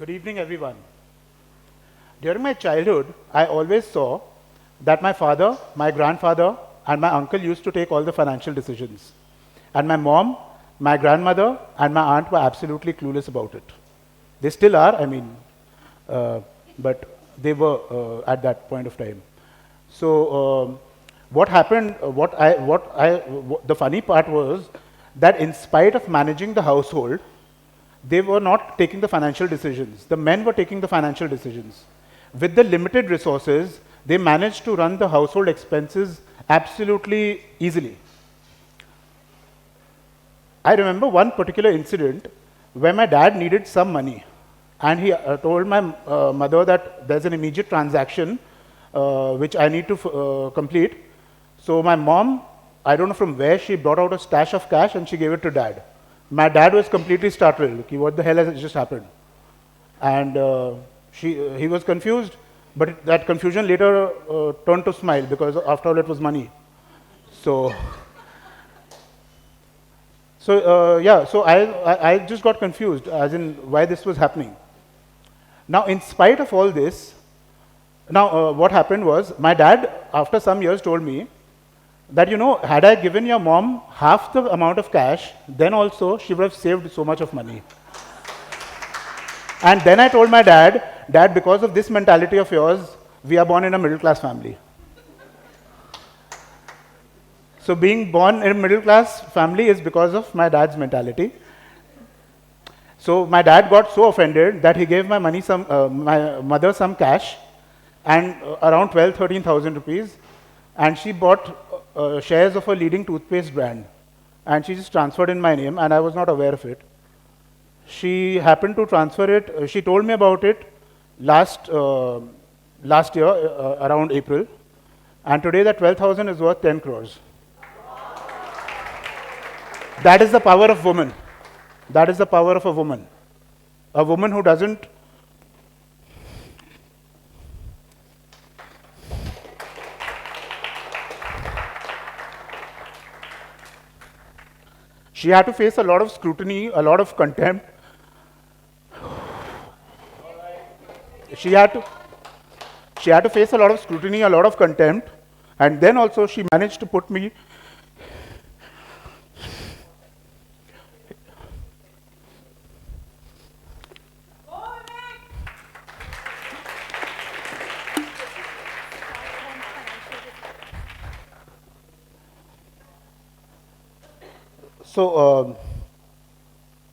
Good evening, everyone. During my childhood, I always saw that my father, my grandfather, and my uncle used to take all the financial decisions. And my mom, my grandmother, and my aunt were absolutely clueless about it. They still are, uh, but they were at that point of time. So, what happened, the funny part was that in spite of managing the household, they were not taking the financial decisions. The men were taking the financial decisions. With the limited resources, they managed to run the household expenses absolutely easily. I remember one particular incident where my dad needed some money, and he told my mother that there's an immediate transaction which I need to complete. So my mom, I don't know from where, she brought out a stash of cash and she gave it to dad. My dad was completely startled. What the hell has just happened? And he was confused, but that confusion later turned to smile because after all it was money. So, so I just got confused as in why this was happening. Now, in spite of all this, what happened was my dad, after some years, told me that, had I given your mom half the amount of cash, then also she would have saved so much of money. And then I told my dad, Dad, because of this mentality of yours, we are born in a middle class family. So being born in a middle class family is because of my dad's mentality. So my dad got so offended that he gave my mother some cash and around 13,000 rupees, and she bought shares of a leading toothpaste brand, and she just transferred in my name, and I was not aware of it. She happened to transfer it. She told me about it last year, around April, and today that 12,000 is worth 10 crores. That is the power of woman. That is the power of a woman. A woman who doesn't. She had to face a lot of scrutiny, a lot of contempt. She had to face a lot of scrutiny, a lot of contempt, and then also she managed to put me.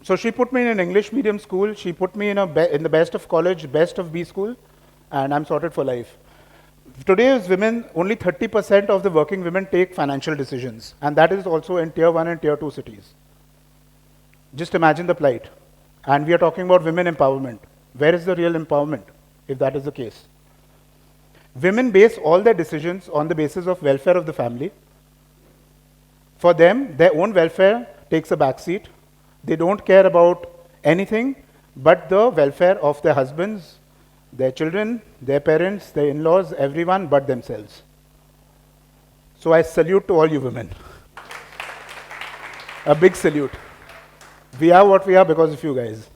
So she put me in an English medium school. She put me in the best of college, best of B school, and I'm sorted for life. Today's women, only 30% of the working women take financial decisions, and that is also in tier 1 and tier 2 cities. Just imagine the plight. And we are talking about women empowerment. Where is the real empowerment, if that is the case? Women base all their decisions on the basis of welfare of the family. For them, their own welfare takes a backseat. They don't care about anything but the welfare of their husbands, their children, their parents, their in-laws, everyone but themselves. So I salute to all you women. A big salute. We are what we are because of you guys.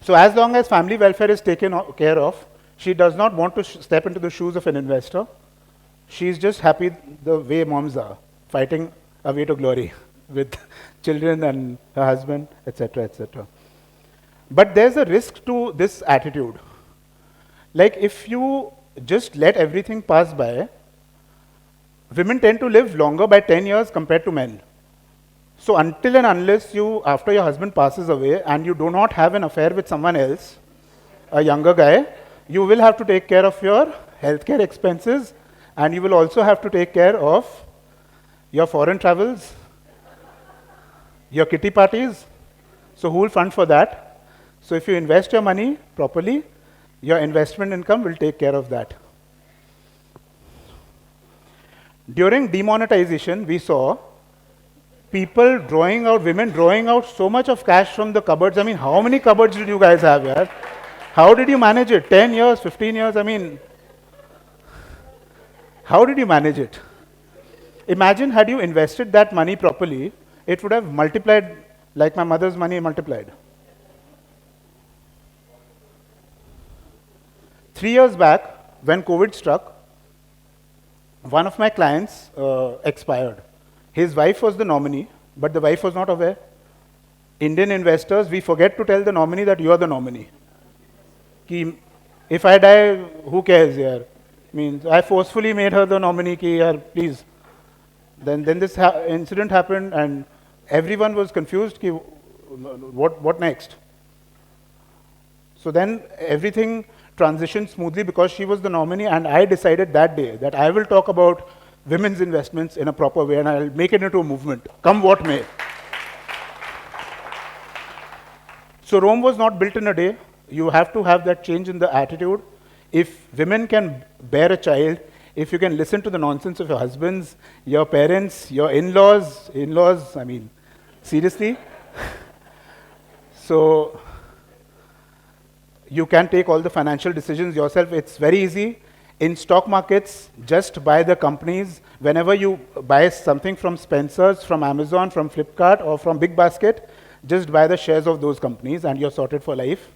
So as long as family welfare is taken care of, she does not want to step into the shoes of an investor. She's just happy the way moms are, fighting a way to glory with children and her husband, etc., etc. But there's a risk to this attitude. Like if you just let everything pass by, women tend to live longer by 10 years compared to men. So until and unless after your husband passes away and you do not have an affair with someone else, a younger guy, you will have to take care of your healthcare expenses, and you will also have to take care of your foreign travels, your kitty parties. So who will fund for that? So if you invest your money properly, your investment income will take care of that. During demonetization, we saw women drawing out so much of cash from the cupboards. I mean, how many cupboards did you guys have here? How did you manage it? 10 years, 15 years? I mean, how did you manage it? Imagine had you invested that money properly, it would have multiplied like my mother's money multiplied. 3 years back, when COVID struck, one of my clients expired. His wife was the nominee, but the wife was not aware. Indian investors, we forget to tell the nominee that you are the nominee. Ki, if I die, who cares here? Means I forcefully made her the nominee, ki, yaar, please. Then this incident happened, and everyone was confused, ki, what next? So then everything transitioned smoothly because she was the nominee, and I decided that day that I will talk about women's investments in a proper way, and I'll make it into a movement, come what may. So Rome was not built in a day. You have to have that change in the attitude. If women can bear a child, if you can listen to the nonsense of your husbands, your parents, your in-laws, I mean, seriously. So you can take all the financial decisions yourself. It's very easy. In stock markets, just buy the companies. Whenever you buy something from Spencer's, from Amazon, from Flipkart, or from Big Basket, just buy the shares of those companies and you're sorted for life.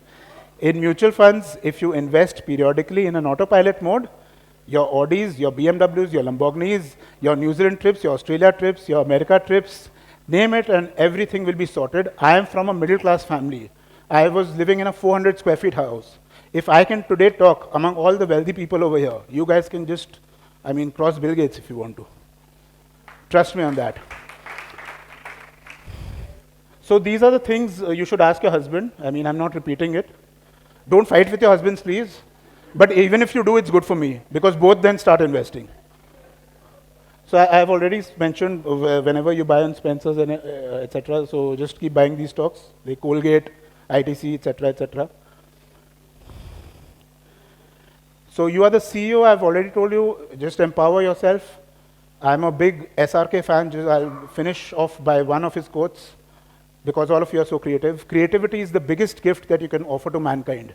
In mutual funds, if you invest periodically in an autopilot mode, your Audis, your BMWs, your Lamborghinis, your New Zealand trips, your Australia trips, your America trips, name it, and everything will be sorted. I am from a middle-class family. I was living in a 400 square feet house. If I can today talk among all the wealthy people over here, you guys can just, cross Bill Gates if you want to. Trust me on that. So these are the things you should ask your husband. I'm not repeating it. Don't fight with your husbands, please. But even if you do, it's good for me, because both then start investing. So I've already mentioned whenever you buy on Spencer's and etc. So just keep buying these stocks, like Colgate, ITC, etc., etc. So you are the CEO. I've already told you. Just empower yourself. I'm a big SRK fan. I'll finish off by one of his quotes, because all of you are so creative. Creativity is the biggest gift that you can offer to mankind.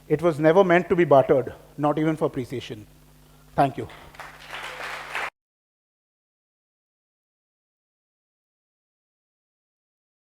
It was never meant to be bartered, not even for appreciation. Thank you.